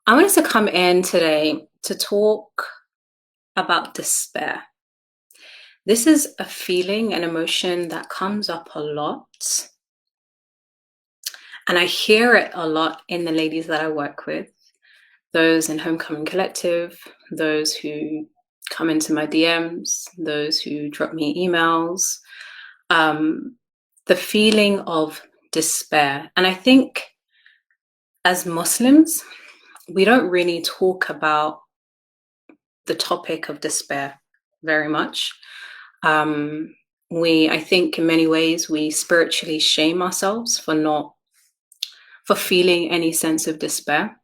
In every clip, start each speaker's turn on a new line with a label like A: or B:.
A: I wanted to come in today to talk about despair. This is a feeling, an emotion that comes up a lot. And I hear it a lot in the ladies that I work with, those in Homecoming Collective, those who come into my DMs, those who drop me emails. The feeling of despair. And I think as Muslims, we don't really talk about the topic of despair very much. Um, I think, in many ways, we spiritually shame ourselves for feeling any sense of despair.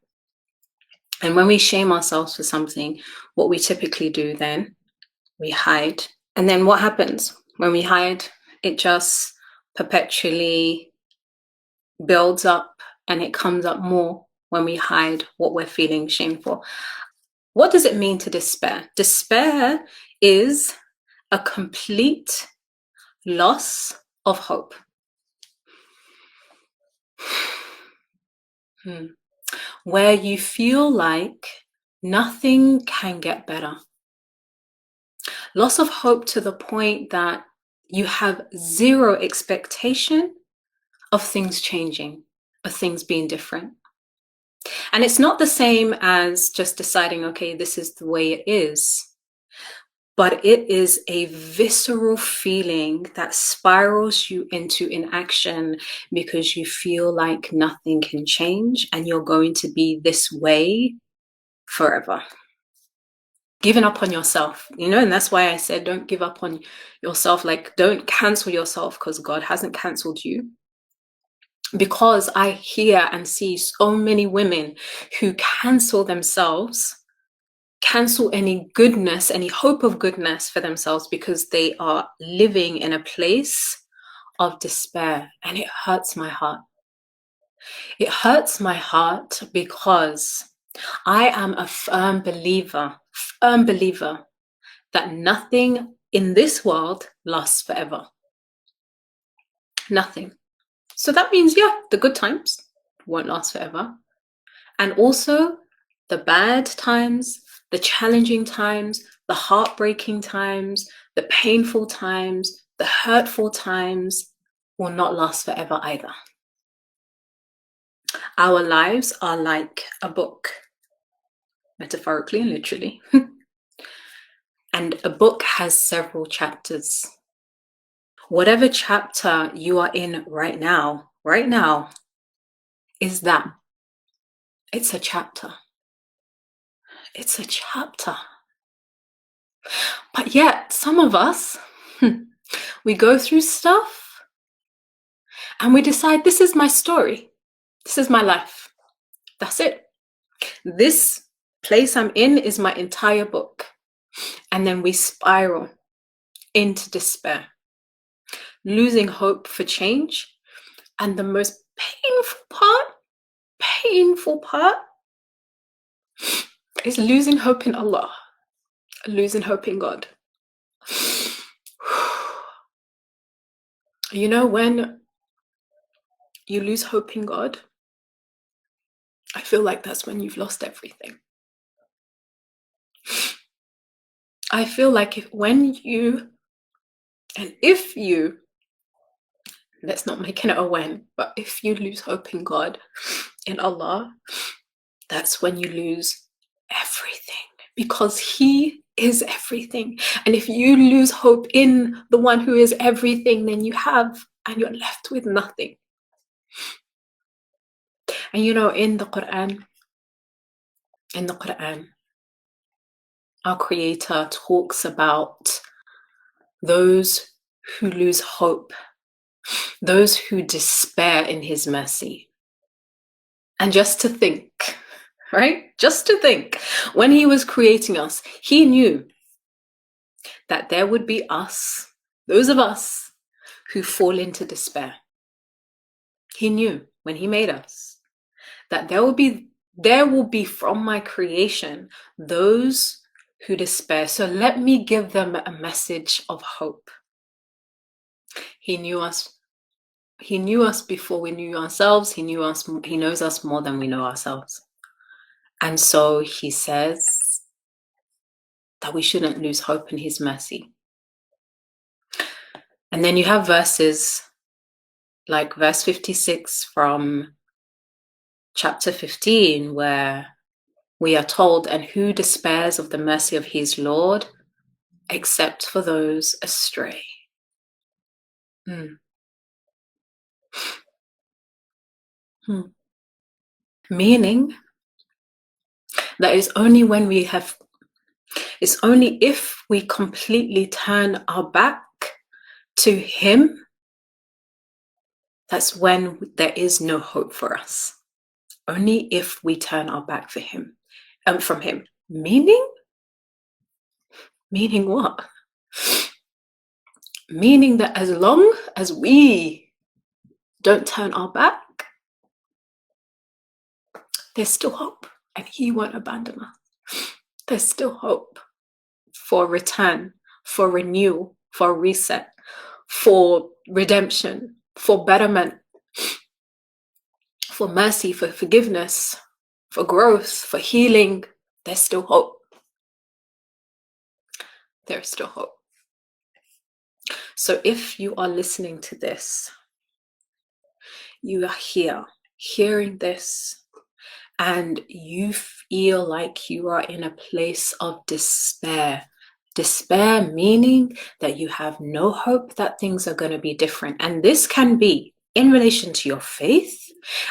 A: And when we shame ourselves for something, what we typically do then, we hide. And then what happens when we hide? It just perpetually builds up and it comes up more when we hide what we're feeling shame for. What does it mean to despair? Despair is a complete loss of hope. Where you feel like nothing can get better. Loss of hope to the point that you have zero expectation of things changing, of things being different. And it's not the same as just deciding, okay, this is the way it is. But it is a visceral feeling that spirals you into inaction because you feel like nothing can change and you're going to be this way forever. Giving up on yourself, and that's why I said don't give up on yourself. Like, don't cancel yourself because God hasn't canceled you. Because I hear and see so many women who cancel themselves, cancel any goodness, any hope of goodness for themselves because they are living in a place of despair. And it hurts my heart. It hurts my heart because I am a firm believer that nothing in this world lasts forever. Nothing. So that means, the good times won't last forever. And also the bad times, the challenging times, the heartbreaking times, the painful times, the hurtful times will not last forever either. Our lives are like a book, metaphorically and literally. And a book has several chapters. Whatever chapter you are in right now is that. It's a chapter. It's a chapter. But yet, some of us, we go through stuff and we decide, this is my story. This is my life. That's it. This place I'm in is my entire book. And then we spiral into despair, losing hope for change. And the most painful part is losing hope in Allah, losing hope in God. When you lose hope in God, I feel like that's when you've lost everything. I feel like if you, let's not make it a when, but if you lose hope in God, in Allah, that's when you lose everything, because He is everything. And if you lose hope in the one who is everything, then you're left with nothing. And in the Quran, our Creator talks about those who lose hope, those who despair in His mercy. And just to think, right? Just to think, when He was creating us, He knew that there would be us, those of us who fall into despair. He knew when He made us that there will be from my creation those who despair. So let me give them a message of hope. He knew us before we knew ourselves. He knows us more than we know ourselves. And so he says that we shouldn't lose hope in his mercy. And then you have verses like verse 56 from chapter 15, where we are told, and who despairs of the mercy of his Lord, except for those astray. Meaning that it's only if we completely turn our back to him, that's when there is no hope for us. Only if we turn our back from him. Meaning what? Meaning that as long as we don't turn our back, there's still hope, and he won't abandon us. There's still hope for return, for renewal, for reset, for redemption, for betterment, for mercy, for forgiveness, for growth, for healing. There's still hope. There's still hope. So if you are listening to this, you are here, hearing this, and you feel like you are in a place of despair. Despair meaning that you have no hope that things are going to be different. And this can be in relation to your faith,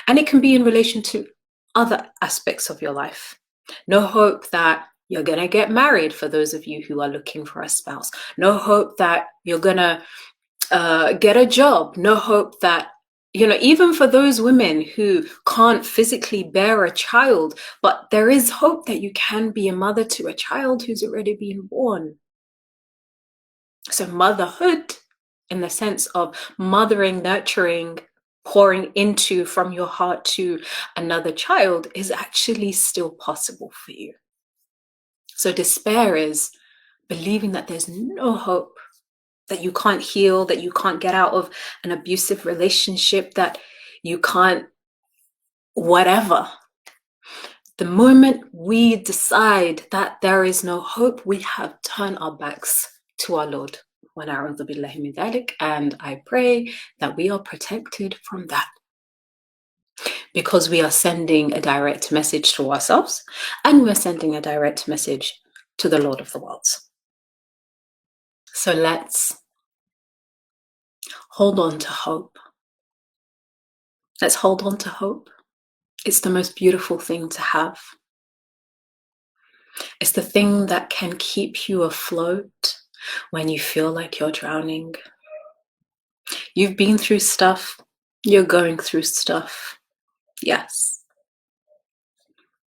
A: and it can be in relation to other aspects of your life. No hope that you're going to get married, for those of you who are looking for a spouse. No hope that you're going to get a job. No hope that, even for those women who can't physically bear a child, but there is hope that you can be a mother to a child who's already been born. So motherhood, in the sense of mothering, nurturing, pouring into from your heart to another child, is actually still possible for you. So despair is believing that there's no hope, that you can't heal, that you can't get out of an abusive relationship, that you can't whatever. The moment we decide that there is no hope, we have turned our backs to our Lord. And I pray that we are protected from that, because we are sending a direct message to ourselves, and we're sending a direct message to the Lord of the worlds. So let's hold on to hope. Let's hold on to hope. It's the most beautiful thing to have. It's the thing that can keep you afloat when you feel like you're drowning. You've been through stuff. You're going through stuff. Yes.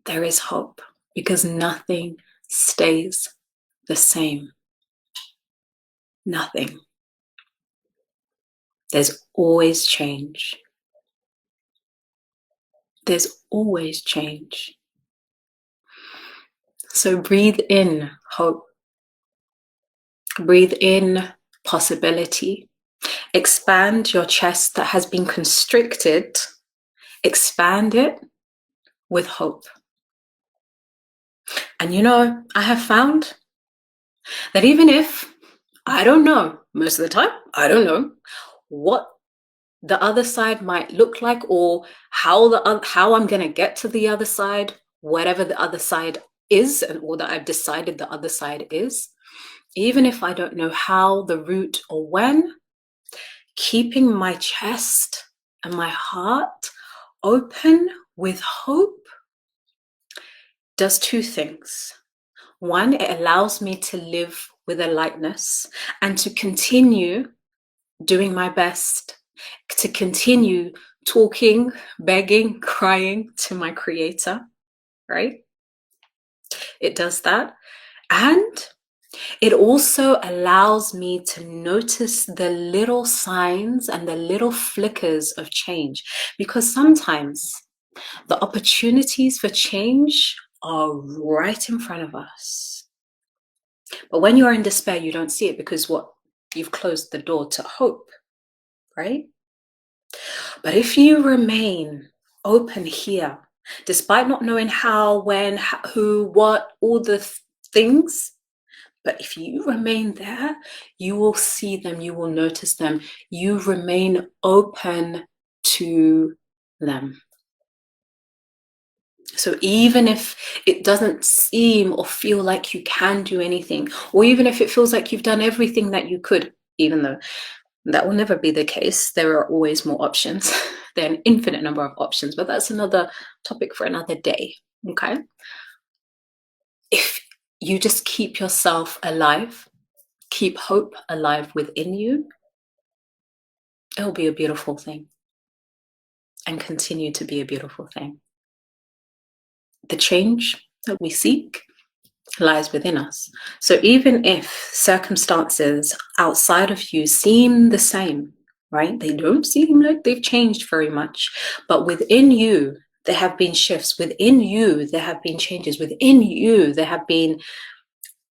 A: There is hope, because nothing stays the same. Nothing. There's always change. There's always change. So breathe in hope. Breathe in possibility. Expand your chest that has been constricted. Expand it with hope. And I have found that even if I don't know, most of the time, I don't know what the other side might look like, or how I'm going to get to the other side, whatever the other side is, and or that I've decided the other side is, even if I don't know how, the route, or when, keeping my chest and my heart open with hope does two things. One, it allows me to live with a lightness and to continue doing my best, to continue talking, begging, crying to my Creator, right? It does that. And it also allows me to notice the little signs and the little flickers of change, because sometimes the opportunities for change are right in front of us. But when you're in despair, you don't see it, because you've closed the door to hope, right? But if you remain open here despite not knowing how, when, who, what, all the things. But if you remain there, you will see them, you will notice them, you remain open to them. So even if it doesn't seem or feel like you can do anything, or even if it feels like you've done everything that you could, even though that will never be the case, there are always more options. There are an infinite number of options, but that's another topic for another day, okay? If you just keep yourself alive, keep hope alive within you, it'll be a beautiful thing and continue to be a beautiful thing. The change that we seek lies within us. So even if circumstances outside of you seem the same, right? They don't seem like they've changed very much, but within you, there have been shifts. Within you, there have been changes. Within you, there have been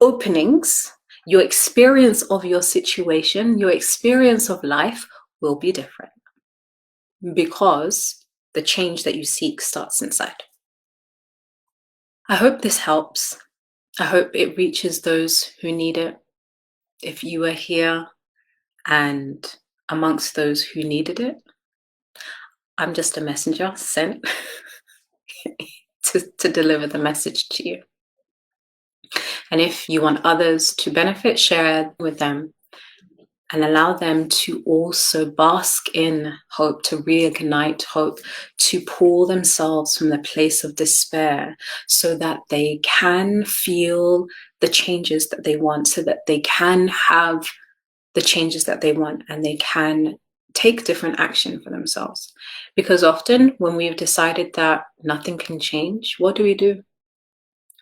A: openings. Your experience of your situation, your experience of life will be different because the change that you seek starts inside. I hope this helps. I hope it reaches those who need it. If you are here and amongst those who needed it, I'm just a messenger sent to deliver the message to you. And if you want others to benefit, share with them and allow them to also bask in hope, to reignite hope, to pull themselves from the place of despair so that they can feel the changes that they want, so that they can have the changes that they want and they can take different action for themselves. Because often when we've decided that nothing can change, what do?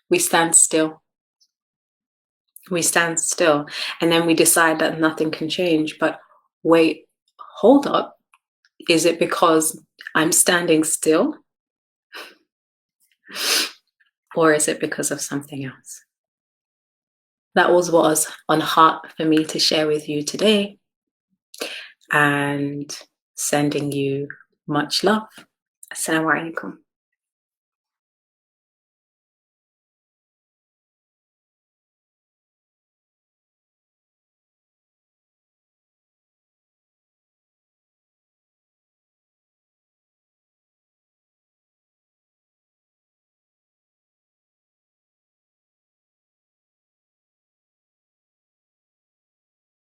A: We stand still. We stand still and then we decide that nothing can change. But wait, hold up. Is it because I'm standing still? Or is it because of something else? That was what was on heart for me to share with you today. And sending you much love. Assalamu alaikum.